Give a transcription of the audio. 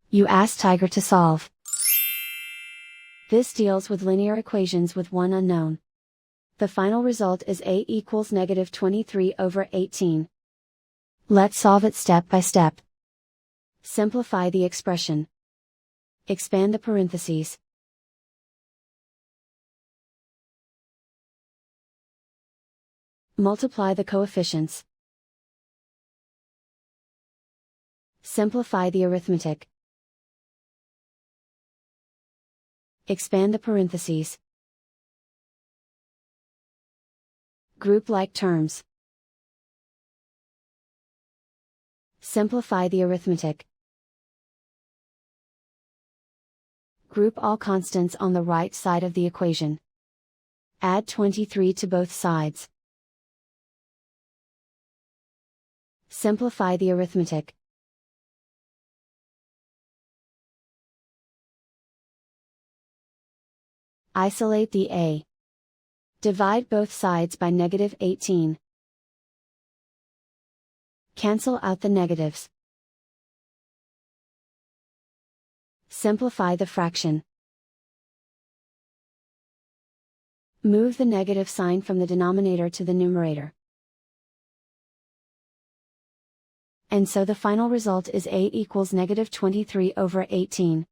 You ask Tiger to solve. This deals with linear equations with one unknown. The final result is a equals -23/18. Let's solve it step by step. Simplify the expression. Expand the parentheses. Multiply the coefficients. Simplify the arithmetic. Expand the parentheses. Group like terms. Simplify the arithmetic. Group all constants on the right side of the equation. Add 23 to both sides. Simplify the arithmetic. Isolate the a. Divide both sides by -18. Cancel out the negatives. Simplify the fraction. Move the negative sign from the denominator to the numerator. And so the final result is a equals -23/18.